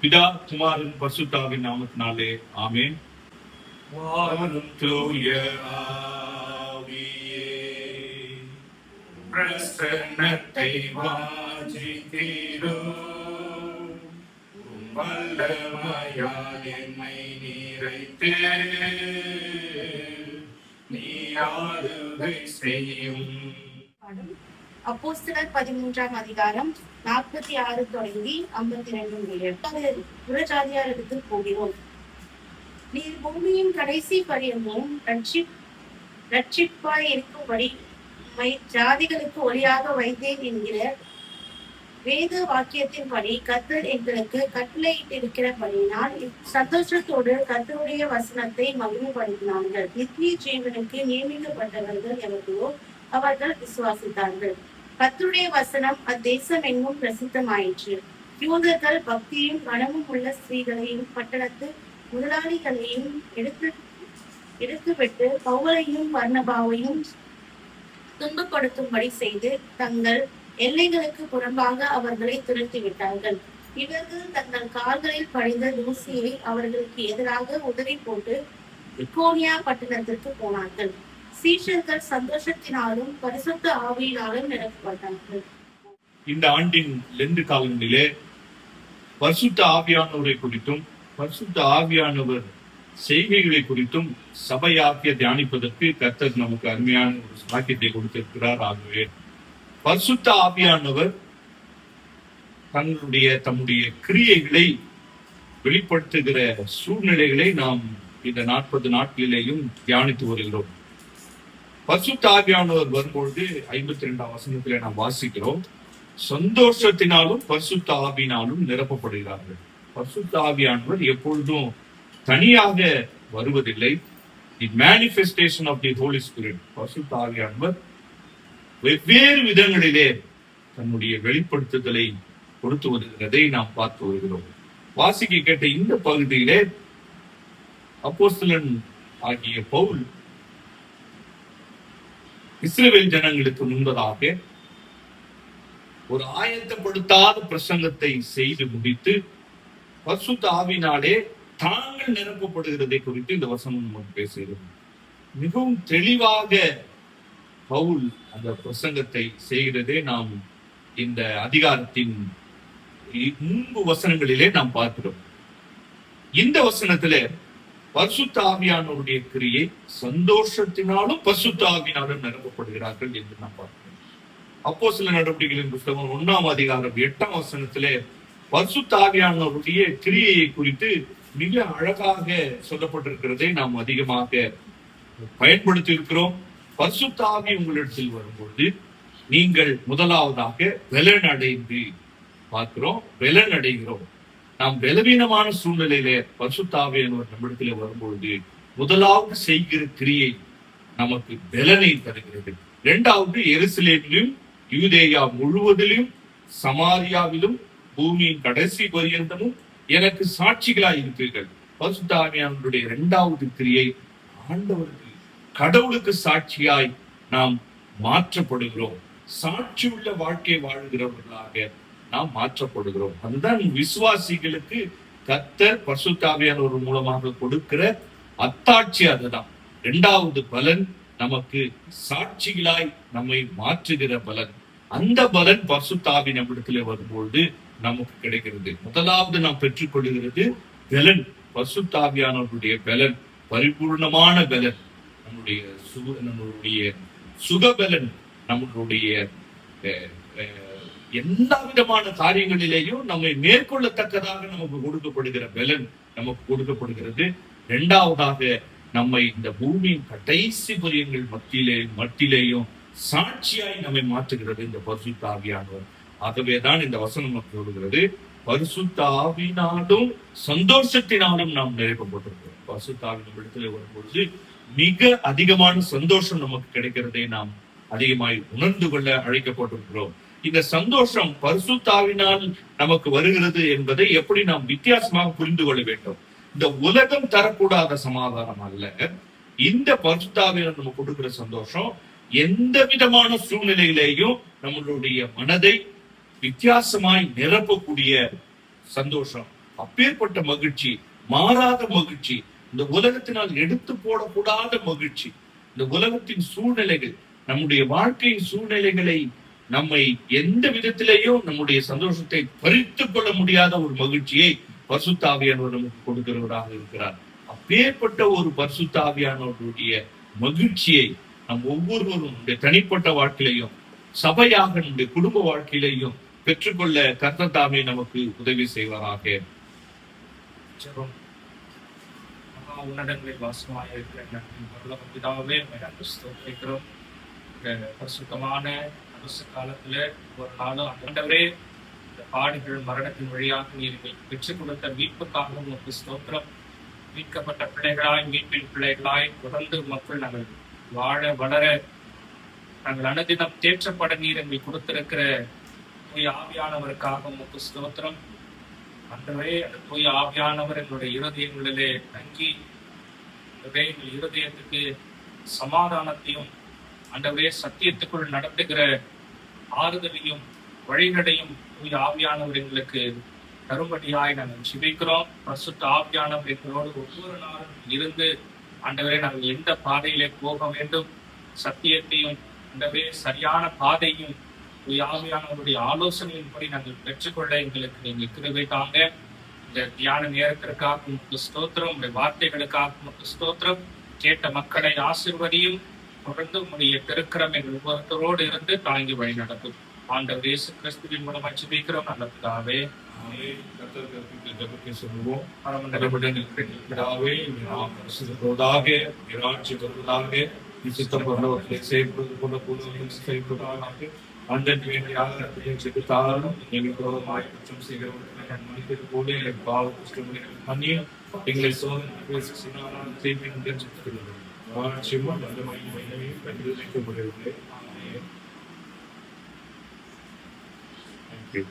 பிதா குமாரன் பரிசுத்தாவின் நாமத்தினாலே ஆமென். வானம் தூய ஆவியே, பிரசன்னத்தை வாஞ்சித்தீரோ, வல்லமையால் என்னை நிறைத்து நீ ஆளுகை செய்யும். அப்போஸ்தலர் 13ஆம் அதிகாரம் 46 தொடங்கி 52 புறஜாதியாரிடத்தில் போகிறோம். நீர் பூமியின் கடைசி பரியமும் ரட்சிப்பாய் இருக்கும்படி ஜாதிகளுக்கு ஒளியாக வைத்தேன் என்கிற வேத வாக்கியத்தின்படி கர்த்தர் எங்களுக்கு கட்டளையிட்டிருக்கிறபடியினால் சந்தோஷத்தோடு கர்த்தருடைய வசனத்தை மகிமைப்படுத்தினார்கள். நித்திய ஜீவனுக்கு நியமிக்கப்பட்டவர்கள் எவர்களோ அவர்கள் விசுவாசித்தார்கள். கர்த்தருடைய வசனம் அத்தேசம் எங்கும் பிரசித்தமாயிற்று. யூதர்கள் பக்தியும் கனமும் உள்ள ஸ்திரீகளையும் பட்டணத்து முதலாளிகளையும் எடுத்துவிட்டு பவுலையும் பர்னபாவையும் துன்பப்படுத்தும்படி செய்து தங்கள் எல்லைகளுக்கு புறம்பாக அவர்களை துரத்திவிட்டார்கள். இவர்கள் தங்கள் கால்களில் படிந்த தூசியை அவர்களுக்கு எதிராக உதறி போட்டு இக்கோனியா பட்டணத்திற்கு போனார்கள். சீஷர்கள் சந்தோஷத்தினாலும் பரிசுத்த ஆவியினாலும் நிரப்பப்பட்டார்கள். இந்த ஆண்டின் லெந்து காலங்களிலே பரிசுத்த ஆவியானவரை குறித்தும் பரிசுத்த ஆவியானவர் செய்கைகளை குறித்தும் சபையாக்கிய தியானிப்பதற்கு கர்த்தர் நமக்கு அருமையான ஒரு சாக்கியத்தை கொடுத்திருக்கிறார். ஆகவே பரிசுத்த ஆவியானவர் தம்முடைய கிரியைகளை வெளிப்படுத்துகிற சூழ்நிலைகளை நாம் இந்த 40 நாட்களிலேயும் தியானித்து வருகிறோம். பரிசுத்த ஆவியானவர் வரும்பொழுது 52ஆம் வசனத்திலே நாம் வாசிக்கிறோம், சந்தோஷத்தினாலும் பரிசுத்த ஆவியினாலும் நிரப்பப்படுகிறார்கள். பரிசுத்த ஆவியானவர் எப்பொழுதும் தனியாக வருவதில்லை. The manifestation of the holy spirit, பரிசுத்த ஆவியானவர் வெவ்வேறு விதங்களிலே தன்னுடைய வெளிப்படுத்துதலை கொடுத்து வருகிறதை நாம் பார்த்து வருகிறோம். வாசிக்க கேட்ட இந்த பகுதியிலே அப்போஸ்தலன் ஆகிய பவுல் இஸ்ரவேல் ஜனங்களுக்கு முன்பதாக ஒரு ஆயத்தப்படுத்தாத பிரசங்கத்தை செய்து முடித்து பரிசுத்த ஆவியினாலே தாங்கள் நிரப்பப்படுகிறதை குறித்து இந்த வசனம் நமக்கு பேசுகிறது. மிகவும் தெளிவாக பவுல் அந்த பிரசங்கத்தை செய்கிறதே நாம் இந்த அதிகாரத்தின் முன்பு வசனங்களிலே நாம் பார்க்கிறோம். இந்த வசனத்திலே பரிசுத்த ஆவியானவருடைய கிரியை சந்தோஷத்தினாலும் பரிசுத்த ஆவியினாலும் நிரப்பப்படுகிறார்கள் என்று நாம் பார்க்கிறோம். அப்போஸ்தலர் நடவடிக்கைகளின் புத்தகம் 1ஆம் அதிகாரம் 8ஆம் வசனத்திலே பரிசுத்த ஆவியானவருடைய கிரியையை குறித்து மிக அழகாக சொல்லப்பட்டிருக்கிறதை நாம் அதிகமாக பயன்படுத்தி இருக்கிறோம். பரிசுத்த ஆவி உங்களிடத்தில் வரும்பொழுது நீங்கள் முதலாவதாக பலன் அடைந்து பார்க்கிறோம், பலன் அடைகிறோம். நாம் பலவீனமான சூழ்நிலையில பரிசுத்த ஆவியானவர் நம்மிடத்திலே வரும்பொழுது முதலாவது செய்கிற கிரியை நமக்கு பலனை தருகிறது. இரண்டாவது, எருசலேமிலும் யூதேயா முழுவதிலும் சமாரியாவிலும் பூமியின் கடைசி பரியந்தமும் எனக்கு சாட்சிகளாய் இருப்பீர்கள். பரிசுத்த ஆவியானவருடைய இரண்டாவது கிரியை ஆண்டவருக்கு, கடவுளுக்கு சாட்சியாய் நாம் மாற்றப்படுகிறோம். சாட்சி உள்ள வாழ்க்கை வாழ்கிறவர்களாக நாம் மாற்றப்படுகிறோம். அதுதான் விசுவாசிகளுக்கு கர்த்தர் பரிசுத்த ஆவியானவர் மூலமாக கொடுக்கிற அத்தாட்சி. அதுதான் இரண்டாவது பலன், நமக்கு சாட்சிகளாய் நம்மை மாற்றுகிற பலன். அந்த பலன் பரிசுத்த ஆவி நம்மிடத்திலே வரும்பொழுது நமக்கு கிடைக்கிறது. முதலாவது நாம் பெற்றுக்கொள்கிறது பலன், பரிசுத்த ஆவியானவருடைய பலன், பரிபூர்ணமான பலன், நம்முடைய சுகபலன், நம்மளுடைய எல்லா விதமான காரியங்களிலேயும் நம்மை மேற்கொள்ளத்தக்கதாக நமக்கு கொடுக்கப்படுகிற பலன் நமக்கு கொடுக்கப்படுகிறது. இரண்டாவதாக நம்மை இந்த பூமியின் கடைசி பரியங்கள் மத்தியிலேயும் சாட்சியாய் நம்மை மாற்றுகிறது இந்த பரிசுத்த ஆவியானவர். ஆகவேதான் இந்த வசனம் நமக்கு சொல்கிறது, பரிசுத்த ஆவியினாலும் சந்தோஷத்தினாலும் நாம் நிரப்பப்பட்டிருக்கிறோம். பரிசுத்த ஆவி நம்மிடத்திலே வரும்பொழுது மிக அதிகமான சந்தோஷம் நமக்கு கிடைக்கிறதை நாம் அதிகமாய் உணர்ந்து கொள்ள அழைக்கப்பட்டிருக்கிறோம். இந்த சந்தோஷம் பரிசுத்த ஆவியினால் நமக்கு வருகிறது என்பதை எப்படி நாம் வித்தியாசமாக புரிந்து கொள்ள வேண்டும். இந்த உலகம் தரக்கூடாத சமாதானம் அல்ல, இந்த பரிசுத்த ஆவியினால் நமக்கு கொடுக்கிற சந்தோஷம் எந்த விதமான சூழ்நிலையிலேயும் நம்மளுடைய மனதை வித்தியாசமாய் நிரப்பக்கூடிய சந்தோஷம். அப்பேற்பட்ட மகிழ்ச்சி, மாறாத மகிழ்ச்சி, இந்த உலகத்தினால் எடுத்து போடக்கூடாத மகிழ்ச்சி, இந்த உலகத்தின் சூழ்நிலைகள், நம்முடைய வாழ்க்கையின் சூழ்நிலைகளை நம்மை எந்த விதத்திலேயும் நம்முடைய சந்தோஷத்தை பறித்துக் கொள்ள முடியாத ஒரு மகிழ்ச்சியை பரிசுத்த ஆவியானவர் நமக்கு கொடுக்கிறவராக இருக்கிறார். அப்பேற்பட்ட ஒரு பரிசுத்த ஆவியானவருடைய மகிழ்ச்சியை நம் ஒவ்வொருவரும் நம்முடைய தனிப்பட்ட வாழ்க்கையிலையும், சபையாக நம்முடைய குடும்ப வாழ்க்கையிலையும் பெற்றுக்கொள்ள கர்த்தர் தாமே நமக்கு உதவி செய்வாராக. ஜெபம். மகா உன்னதங்களில் வாசமாய் இருக்கிற எங்கள் பரலோக பிதாவே, உம்மை நாங்கள் ஸ்தோத்திரிக்கிறோம். இந்த பரிசுத்தமான அரசு காலத்துல ஒரு நாளும் ஆண்டவரே, இந்த பாடுகள் மரணத்தின் வழியாக நீர் எங்களுக்கு பெற்றுக் கொடுத்த மீட்புக்காக உமக்கு ஸ்தோத்திரம். மீட்கப்பட்ட பிள்ளைகளாய், மீட்பின் பிள்ளைகளாய் தொடர்ந்து மக்கள் நாங்கள் வாழ வளர, நாங்கள் அனுதினம் தேற்றப்பட நீர் எங்களுக்கு கொடுத்திருக்கிற தூய ஆவியானவருக்காக உமக்கு ஸ்தோத்திரம். ஆண்டவரே, அந்த தூய ஆவியானவர் எங்களுடைய இருதயங்களிலே தங்கி, ஆண்டவரே, எங்கள் இருதயத்துக்கு சமாதானத்தையும், ஆண்டவரே, சத்தியத்துக்குள் நடத்துகிற ஆறுதலையும் வழிகளையும் தூய ஆவியானவர் எங்களுக்கு தரும்படியாய் நாங்கள் ஜெபிக்கிறோம். பரிசுத்த ஆவியானவர் எங்களோடு ஒவ்வொரு நாளும் இருந்து, ஆண்டவரே, நாங்கள் எந்த பாதையிலே போக வேண்டும், சத்தியத்தையும், ஆண்டவரே, சரியான பாதையும் தூய ஆவியானவருடைய ஆலோசனையின்படி நாங்கள் பெற்றுக்கொள்ள எங்களுக்கு நீங்க கிருபை தாங்க. இந்த தியான நேரத்திற்காக உமக்கு ஸ்தோத்திரம். உங்களுடைய வார்த்தைகளுக்காக உமக்கு ஸ்தோத்திரம். கேட்ட மக்களை ஆசீர்வதியும். தொடர்ந்து உங்களுடைய திருக்கரம் எங்கள் ஒவ்வொருத்தரோடு இருந்து தாங்கி வழி நடத்தும். ஆண்டவர் இயேசு கிறிஸ்துவின் மூலமாக ஜெபிக்கிறோம் நல்ல பிதாவே. சொல்லுவோம். பிதாவே, உம்முடைய நாமம் பரிசுத்தப்படுவதாக, உம்முடைய ராஜ்யம் வருவதாக, உம்முடைய சித்தம் பரலோகத்திலே செய்யப்படுவது போல பூமியிலும் செய்யப்படுவதாக. அன்றைக்கு வேண்டிய ஆகாரத்தை செலுத்தாலும் எங்களுக்கு விரோதமாய் குற்றம் செய்கிறவர்களை மன்னிப்பது போல எங்கள் பாவ குற்றங்களை மன்னியும். எங்களை சோதனை செய்து ராஜ்யமும் வல்லமையும் கண்டுபிடிக்கப்படுகிறது. Thank you.